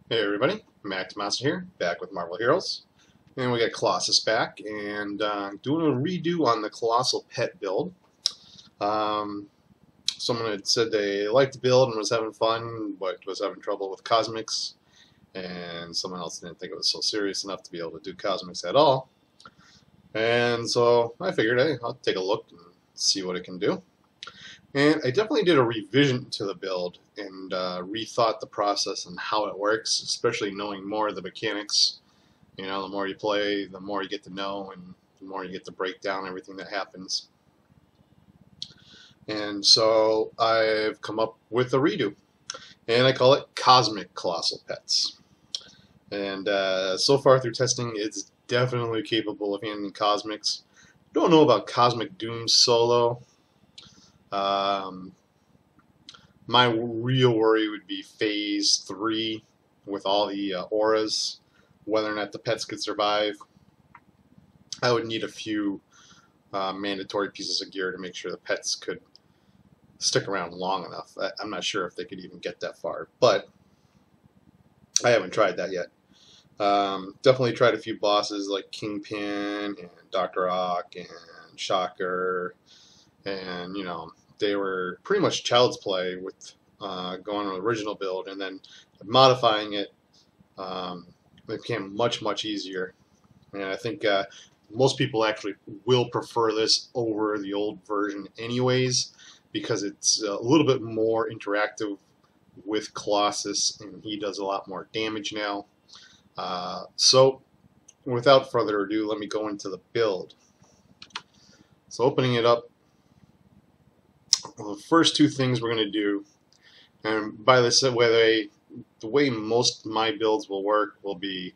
Hey everybody, Max Master here, back with Marvel Heroes. And we got Colossus back, and doing a redo on the Colossal Pet build. Someone had said they liked the build and was having fun, but was having trouble with cosmics, and someone else didn't think it was so serious enough to be able to do cosmics at all. And so I figured, hey, I'll take a look and see what it can do. And I definitely did a revision to the build and rethought the process and how it works, especially knowing more of the mechanics. You know, the more you play, the more you get to know, and the more you get to break down everything that happens. And so I've come up with a redo, and I call it Cosmic Colossal Pets. And so far through testing, it's definitely capable of handling cosmics. Don't know about Cosmic Doom solo. My real worry would be phase 3 with all the auras, whether or not the pets could survive. I would need a few mandatory pieces of gear to make sure the pets could stick around long enough. I'm not sure if they could even get that far, but I haven't tried that yet. Definitely tried a few bosses like Kingpin and Dr. Rock and Shocker, and you know, they were pretty much child's play with going on the original build, and then modifying it, it became much easier. And I think most people actually will prefer this over the old version anyways, because it's a little bit more interactive with Colossus, and he does a lot more damage now. So without further ado, let me go into the build. So opening it up, well, the first two things we're going to do, and by this way, the way most of my builds will work will be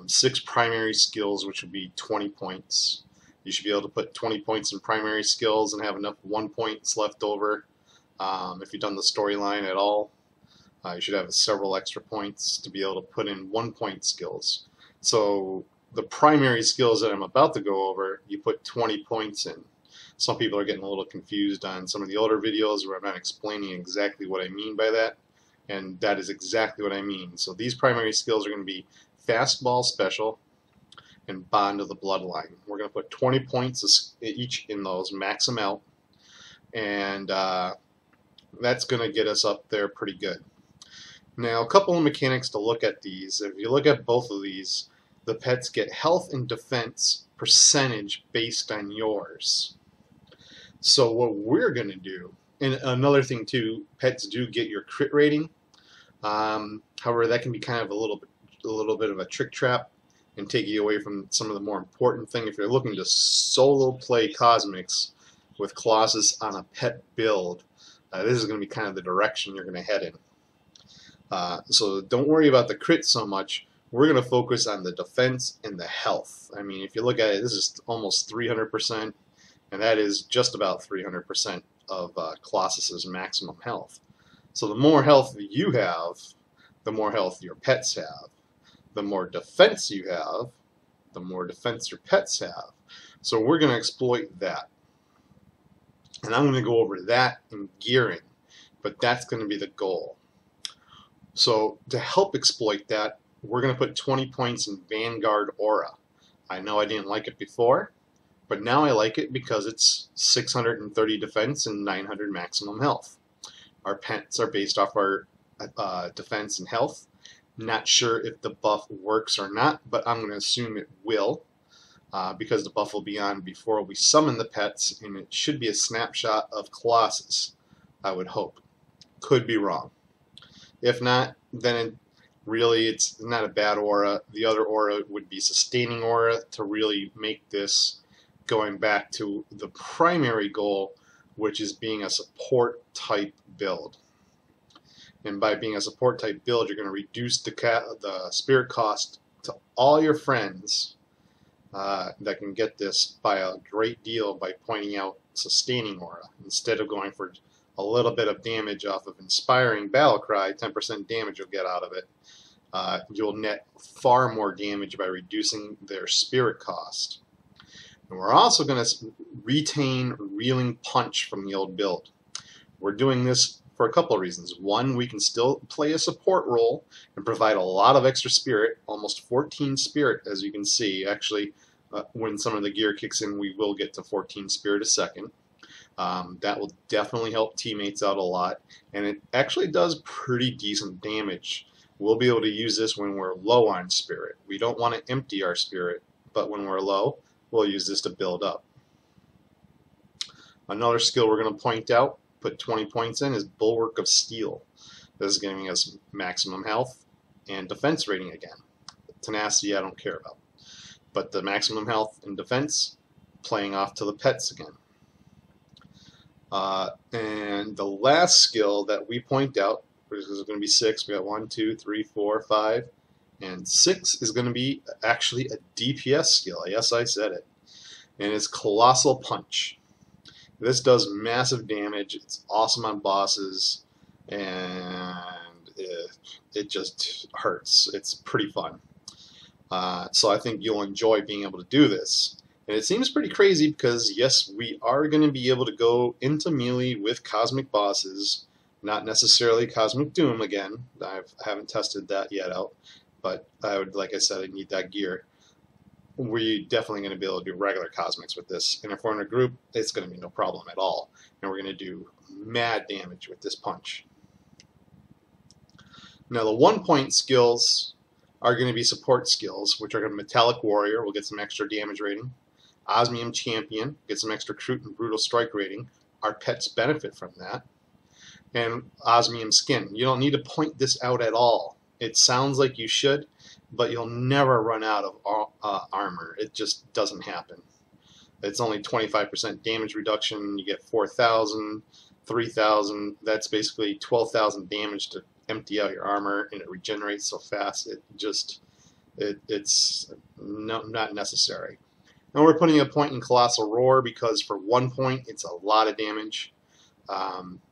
6 primary skills, which would be 20 points. You should be able to put 20 points in primary skills and have enough 1 points left over. If you've done the storyline at all, you should have several extra points to be able to put in 1 point skills. So the primary skills that I'm about to go over, you put 20 points in. Some people are getting a little confused on some of the older videos where I'm not explaining exactly what I mean by that, and that is exactly what I mean. So these primary skills are going to be Fastball Special and Bond of the Bloodline. We're going to put 20 points each in those, max them out, and that's going to get us up there pretty good. Now, a couple of mechanics to look at these. If you look at both of these, the pets get health and defense percentage based on yours. So what we're going to do, and another thing too, pets do get your crit rating. However, that can be kind of a little bit of a trick trap and take you away from some of the more important thing. If you're looking to solo play Cosmics with Colossus on a pet build, this is going to be kind of the direction you're going to head in. So don't worry about the crit so much. We're going to focus on the defense and the health. I mean, if you look at it, this is almost 300%. And that is just about 300% of Colossus's maximum health. So the more health you have, the more health your pets have. The more defense you have, the more defense your pets have. So we're going to exploit that. And I'm going to go over that in gearing, but that's going to be the goal. So to help exploit that, we're going to put 20 points in Vanguard Aura. I know I didn't like it before, but now I like it because it's 630 defense and 900 maximum health. Our pets are based off our defense and health. Not sure if the buff works or not, but I'm going to assume it will, because the buff will be on before we summon the pets, and it should be a snapshot of Colossus, I would hope. Could be wrong. If not, then really it's not a bad aura. The other aura would be Sustaining Aura to really make this going back to the primary goal, which is being a support type build. And by being a support type build, you're going to reduce the spirit cost to all your friends that can get this by a great deal by pointing out Sustaining Aura. Instead of going for a little bit of damage off of Inspiring Battlecry, 10% damage you'll get out of it, you'll net far more damage by reducing their spirit cost. And we're also going to retain Reeling Punch from the old build. We're doing this for a couple of reasons. One, we can still play a support role and provide a lot of extra spirit, almost 14 spirit, as you can see. Actually, when some of the gear kicks in, we will get to 14 spirit a second. That will definitely help teammates out a lot, and it actually does pretty decent damage. We'll be able to use this when we're low on spirit. We don't want to empty our spirit, but when we're low, we'll use this to build up. Another skill we're going to point out, put 20 points in, is Bulwark of Steel. This is giving us maximum health and defense rating again. Tenacity I don't care about. But the maximum health and defense, playing off to the pets again. And the last skill that we point out, which is going to be 6, we got 1, 2, 3, 4, 5, and 6 is going to be actually a DPS skill. Yes, I said it. And it's Colossal Punch. This does massive damage. It's awesome on bosses, and it just hurts. It's pretty fun. So I think you'll enjoy being able to do this. And it seems pretty crazy because, yes, we are going to be able to go into melee with cosmic bosses, not necessarily Cosmic Doom again. I haven't tested that yet out, but I would, like I said, I need that gear. We're definitely going to be able to do regular cosmics with this, and if we're in a group, it's going to be no problem at all. And we're going to do mad damage with this punch. Now, the 1-point skills are going to be support skills, which are going to be Metallic Warrior. We'll get some extra damage rating. Osmium Champion, get some extra Crute and Brutal Strike rating. Our pets benefit from that. And Osmium Skin. You don't need to point this out at all. It sounds like you should, but you'll never run out of armor. It just doesn't happen. It's only 25% damage reduction. You get 4,000, 3,000. That's basically 12,000 damage to empty out your armor, and it regenerates so fast. It's not necessary. Now we're putting a point in Colossal Roar because for 1 point, it's a lot of damage.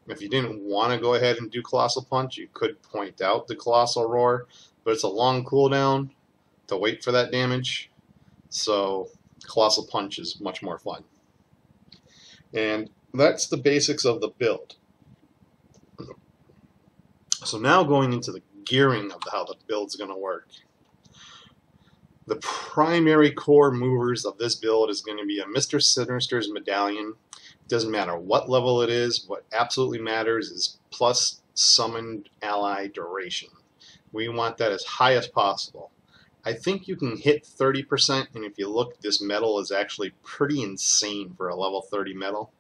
If you didn't want to go ahead and do Colossal Punch, you could point out the Colossal Roar, but it's a long cooldown to wait for that damage. So Colossal Punch is much more fun. And that's the basics of the build. So now going into the gearing of how the build's going to work. The primary core movers of this build is going to be a Mr. Sinister's Medallion. It doesn't matter what level it is. What absolutely matters is plus summoned ally duration. We want that as high as possible. I think you can hit 30%, and if you look, this medal is actually pretty insane for a level 30 medal.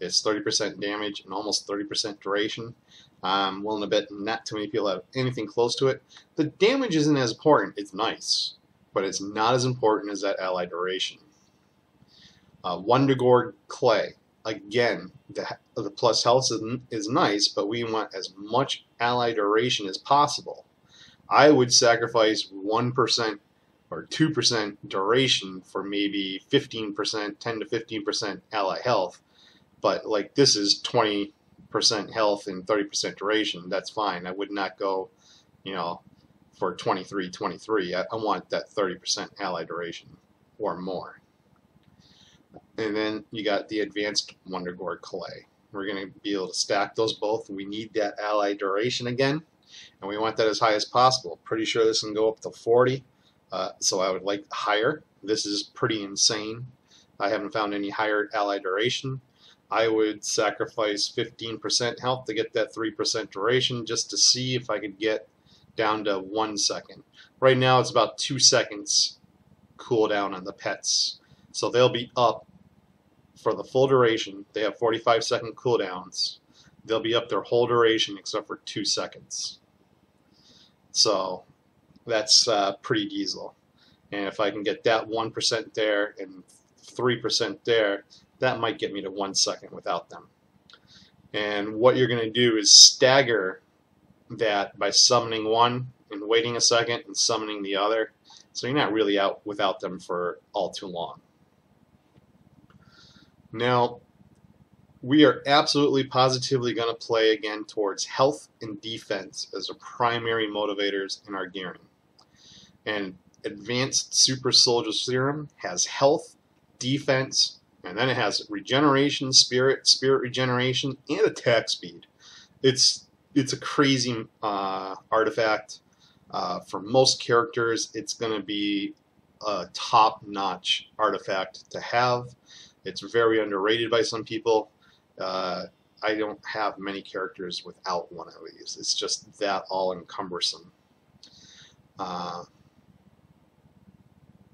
It's 30% damage and almost 30% duration. I'm willing to bet not too many people have anything close to it. The damage isn't as important. It's nice, but it's not as important as that ally duration. Wondergore Clay. Again, the plus health is nice, but we want as much ally duration as possible. I would sacrifice 1% or 2% duration for maybe 15%, 10 to 15% ally health. But like this is 20% health and 30% duration. That's fine. I would not go, for 23, 23. I want that 30% ally duration or more. And then you got the advanced Wondergore Clay. We're going to be able to stack those both. We need that ally duration again, and we want that as high as possible. Pretty sure this can go up to 40, so I would like higher. This is pretty insane. I haven't found any higher ally duration. I would sacrifice 15% health to get that 3% duration just to see if I could get down to 1 second. Right now it's about 2 seconds cooldown on the pets. So they'll be up for the full duration. They have 45-second cooldowns. They'll be up their whole duration except for 2 seconds. So that's pretty diesel. And if I can get that 1% there and 3% there, that might get me to 1 second without them. And what you're going to do is stagger that by summoning one and waiting a second and summoning the other. So you're not really out without them for all too long. Now, we are absolutely positively going to play again towards health and defense as the primary motivators in our gearing. And Advanced Super Soldier Serum has health, defense, and then it has regeneration, spirit regeneration, and attack speed. it's a crazy artifact. For most characters, it's going to be a top-notch artifact to have. It's very underrated by some people. I don't have many characters without one of these. It's just that all-encumbersome.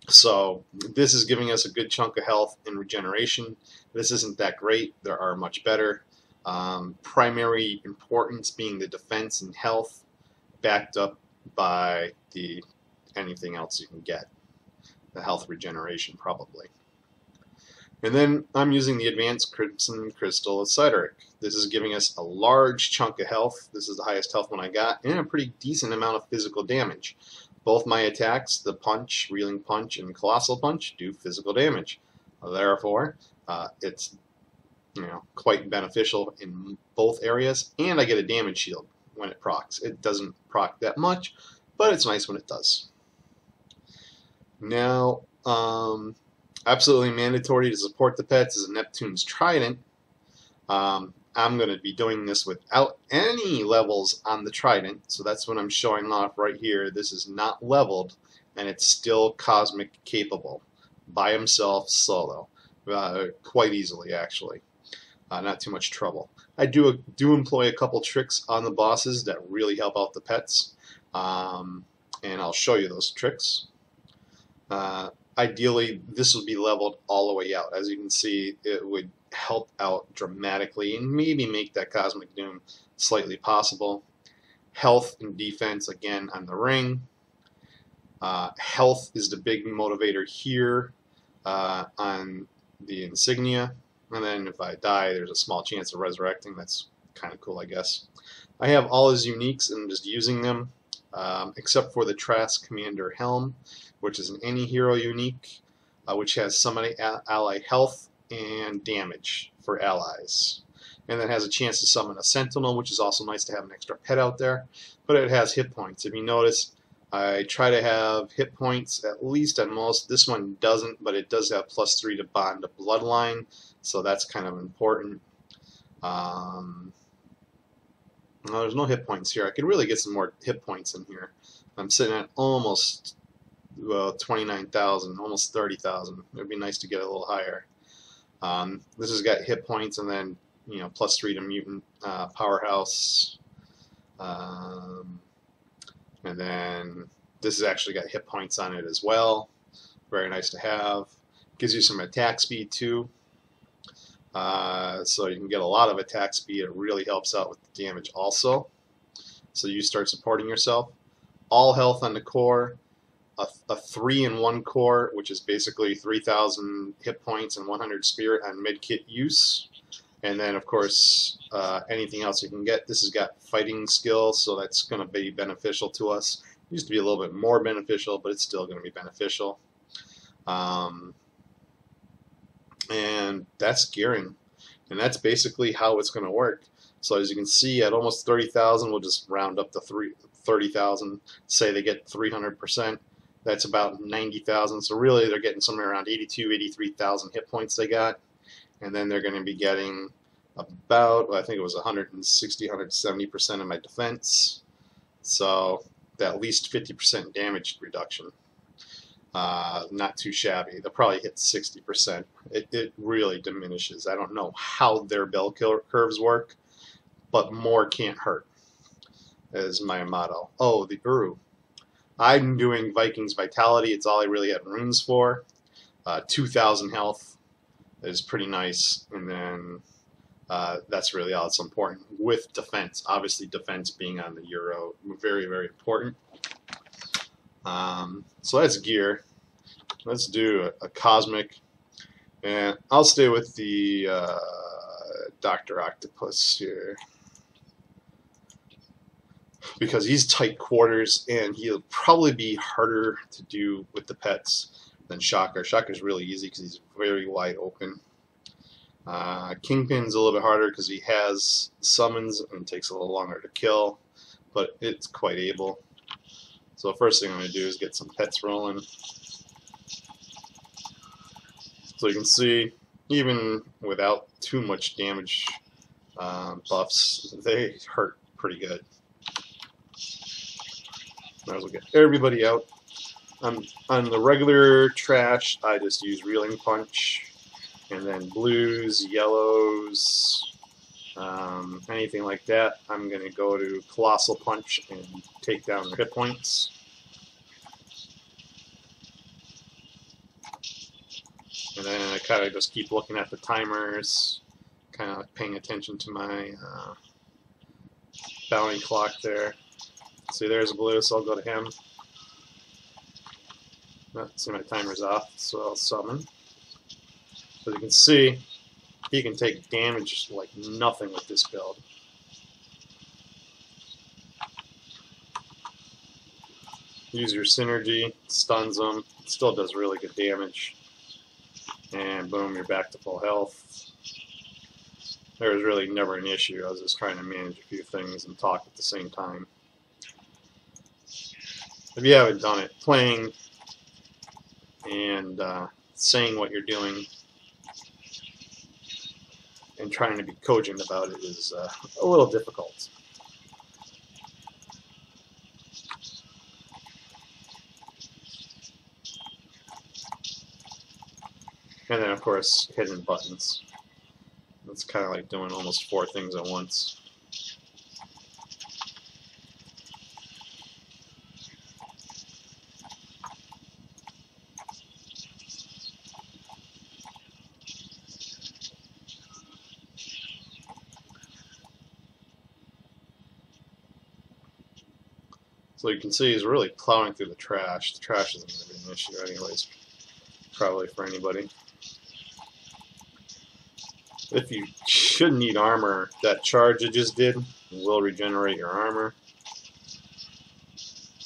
So this is giving us a good chunk of health and regeneration. This isn't that great. There are much better. Primary importance being the defense and health, backed up by the anything else you can get. The health regeneration probably. And then I'm using the Advanced Crimson Crystal Acidic. This is giving us a large chunk of health. This is the highest health one I got, and a pretty decent amount of physical damage. Both my attacks, the Punch, Reeling Punch, and Colossal Punch, do physical damage. Therefore, it's quite beneficial in both areas, and I get a damage shield when it procs. It doesn't proc that much, but it's nice when it does. Now, absolutely mandatory to support the pets is a Neptune's Trident. I'm going to be doing this without any levels on the Trident, so that's what I'm showing off right here. This is not leveled, and it's still cosmic capable by himself, solo, quite easily actually. Not too much trouble. I do employ a couple tricks on the bosses that really help out the pets, and I'll show you those tricks. Ideally, this would be leveled all the way out. As you can see, it would help out dramatically and maybe make that Cosmic Doom slightly possible. Health and defense, again, on the ring. Health is the big motivator here on the insignia. And then if I die, there's a small chance of resurrecting. That's kind of cool, I guess. I have all his uniques and I'm just using them, except for the Trask Commander Helm, which is an any hero unique, which has summon ally health and damage for allies. And then has a chance to summon a Sentinel, which is also nice to have an extra pet out there. But it has hit points. If you notice, I try to have hit points at least at most. This one doesn't, but it does have +3 to bond to Bloodline, so that's kind of important. No, there's no hit points here. I could really get some more hit points in here. I'm sitting at almost 29,000, almost 30,000. It would be nice to get a little higher. This has got hit points and then +3 to mutant powerhouse. And then this has actually got hit points on it as well. Very nice to have. Gives you some attack speed too. So you can get a lot of attack speed. It really helps out with the damage also. So you start supporting yourself. All health on the core. A 3-in-1 core, which is basically 3,000 hit points and 100 spirit on mid-kit use. And then, of course, anything else you can get. This has got fighting skill, so that's going to be beneficial to us. It used to be a little bit more beneficial, but it's still going to be beneficial. And that's gearing. And that's basically how it's going to work. So as you can see, at almost 30,000, we'll just round up to 30,000. Say they get 300%. That's about 90,000. So really, they're getting somewhere around 82, 83,000 hit points they got. And then they're going to be getting about, well, I think it was 160, 170% of my defense. So at least 50% damage reduction. Not too shabby. They'll probably hit 60%. It really diminishes. I don't know how their bell curves work, but more can't hurt, is my motto. Oh, the Uru. I'm doing Vikings Vitality. It's all I really had runes for. 2,000 health is pretty nice, and then that's really all that's important. With defense, obviously defense being on the Euro, very, very important. So that's gear. Let's do a cosmic, and I'll stay with the Dr. Octopus here, because he's tight quarters and he'll probably be harder to do with the pets than Shocker. Shocker's really easy because he's very wide open. Kingpin's a little bit harder because he has summons and takes a little longer to kill, but it's quite able. So the first thing I'm going to do is get some pets rolling. So you can see, even without too much damage buffs, they hurt pretty good. Might as well get everybody out. On the regular trash, I just use reeling punch, and then blues, yellows, anything like that. I'm going to go to Colossal Punch and take down their hit points. And then I kind of just keep looking at the timers, kind of paying attention to my bounty clock there. See, there's a blue, so I'll go to him. See, my timer's off, so I'll summon. As you can see, he can take damage like nothing with this build. Use your synergy, stuns him, still does really good damage. And boom, you're back to full health. There was really never an issue. I was just trying to manage a few things and talk at the same time. If you haven't done it, playing and saying what you're doing and trying to be cogent about it is a little difficult. And then, of course, hidden buttons. It's kind of like doing almost 4 things at once. So you can see he's really plowing through the trash. The trash isn't going to be an issue anyways, probably for anybody. If you should need armor, that charge it just did will regenerate your armor.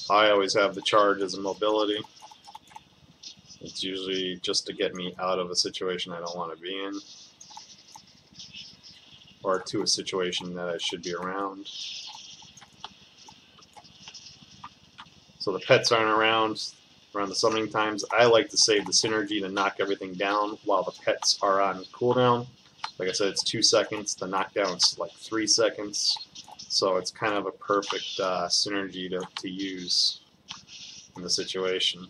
I always have the charge as a mobility. It's usually just to get me out of a situation I don't want to be in, or to a situation that I should be around. So the pets aren't around the summoning times. I like to save the synergy to knock everything down while the pets are on cooldown. Like I said, it's 2 seconds. The knockdown's like 3 seconds. So it's kind of a perfect synergy to use in the situation.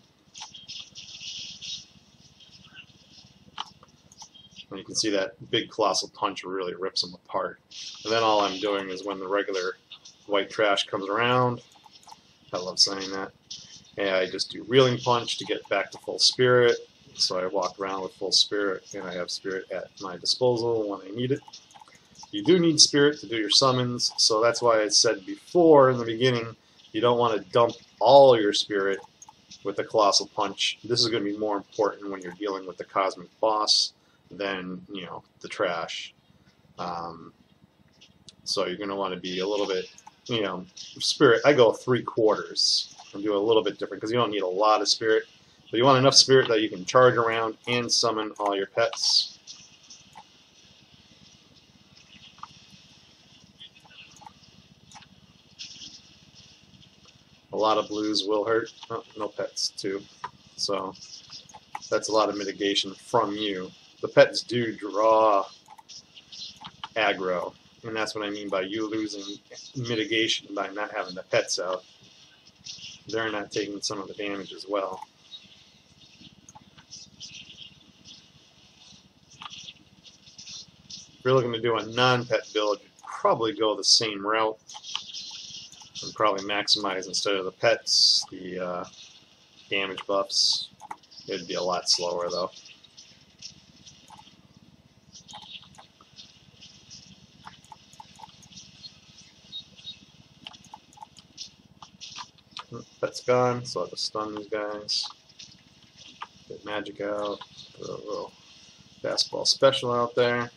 And you can see that big Colossal Punch really rips them apart. And then all I'm doing is when the regular white trash comes around, I love saying that, and I just do Reeling Punch to get back to full spirit. So I walk around with full spirit, and I have spirit at my disposal when I need it. You do need spirit to do your summons, so that's why I said before in the beginning, you don't want to dump all your spirit with the Colossal Punch. This is going to be more important when you're dealing with the Cosmic Boss than, you know, the trash. So you're going to want to be a little bit, you know, spirit. I go 3/4 and do a little bit different because you don't need a lot of spirit. But you want enough spirit that you can charge around and summon all your pets. A lot of blues will hurt. Oh, no pets too. So that's a lot of mitigation from you. The pets do draw aggro, and that's what I mean by you losing mitigation by not having the pets out. They're not taking some of the damage as well. If you're looking to do a non-pet build, you'd probably go the same route and probably maximize, instead of the pets, the damage buffs. It'd be a lot slower though. Pet's gone, so I have to stun these guys. Get magic out. Put a little fastball special out there.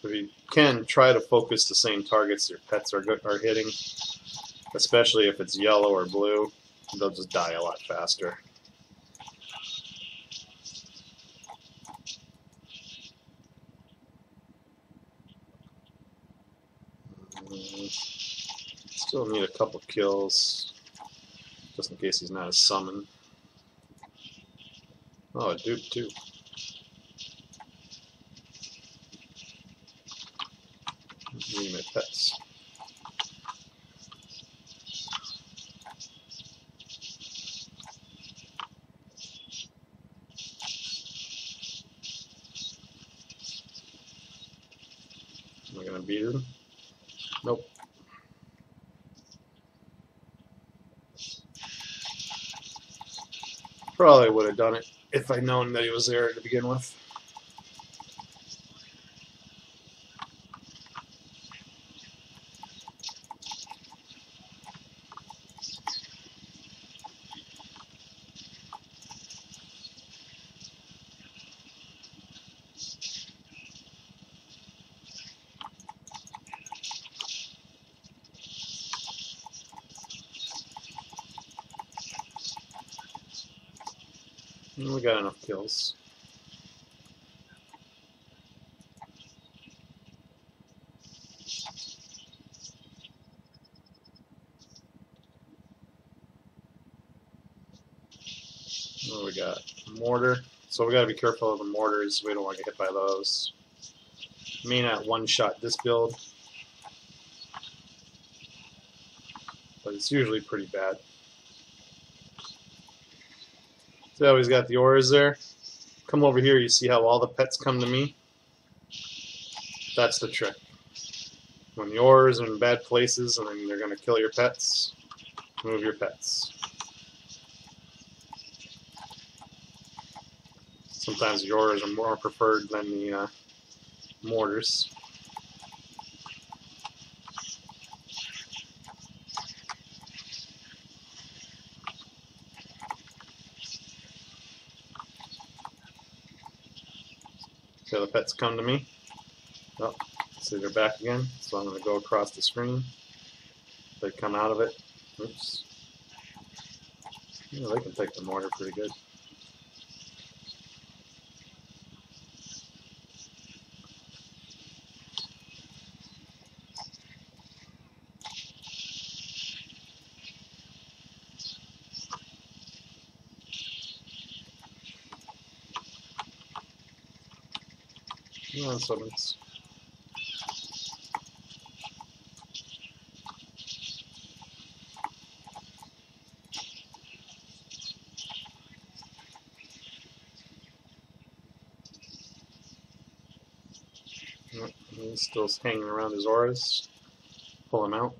If you can, try to focus the same targets your pets are hitting, especially if it's yellow or blue. They'll just die a lot faster. Still need a couple kills, just in case he's not a summon. Oh, a dupe too. Need my pets. Am I gonna beat him? Nope. Probably would have done it if I'd known that he was there to begin with. We got enough kills. What do we got? Mortar. So we got to be careful of the mortars. We don't want to get hit by those. May not one-shot this build, but it's usually pretty bad. See how he's got the auras there? Come over here, you see how all the pets come to me? That's the trick. When the auras are in bad places and then they're going to kill your pets, move your pets. Sometimes the auras are more preferred than the mortars. So the pets come to me. Oh, see they're back again. So I'm going to go across the screen. They come out of it. Oops. Yeah, they can take the mortar pretty good. Come on, summons. He's still hanging around his auras. Pull him out.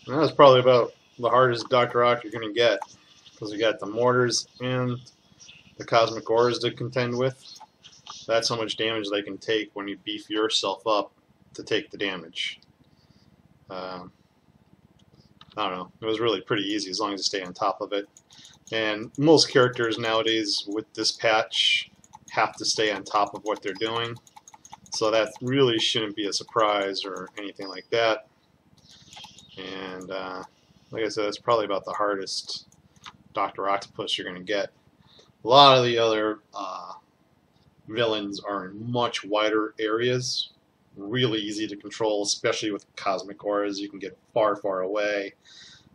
And that's probably about the hardest Dr. Rock you're going to get, because you got the mortars and the cosmic auras to contend with. That's how much damage they can take when you beef yourself up to take the damage. I don't know. It was really pretty easy as long as you stay on top of it. And most characters nowadays with this patch have to stay on top of what they're doing. So that really shouldn't be a surprise or anything like that. And like I said, it's probably about the hardest Dr. Octopus you're going to get. A lot of the other villains are in much wider areas, really easy to control, especially with cosmic auras. You can get far, far away.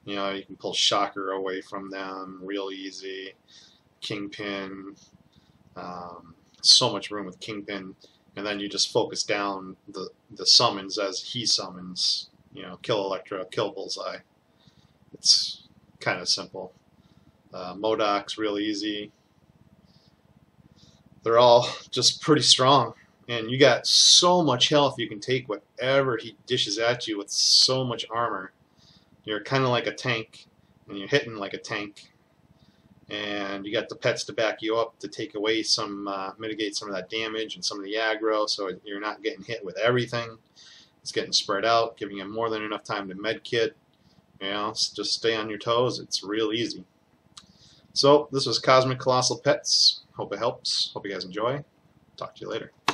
You know, you can pull Shocker away from them real easy. Kingpin, so much room with Kingpin, and then you just focus down the summons as he summons. You know, kill Electro, kill Bullseye. It's kind of simple. Modoc's real easy. They're all just pretty strong, and you got so much health you can take whatever he dishes at you with so much armor. You're kind of like a tank, and you're hitting like a tank, and you got the pets to back you up to take away some, mitigate some of that damage and some of the aggro, so you're not getting hit with everything. It's getting spread out, giving you more than enough time to medkit. You know, just stay on your toes. It's real easy. So this was Cosmic Colossal Pets. Hope it helps. Hope you guys enjoy. Talk to you later.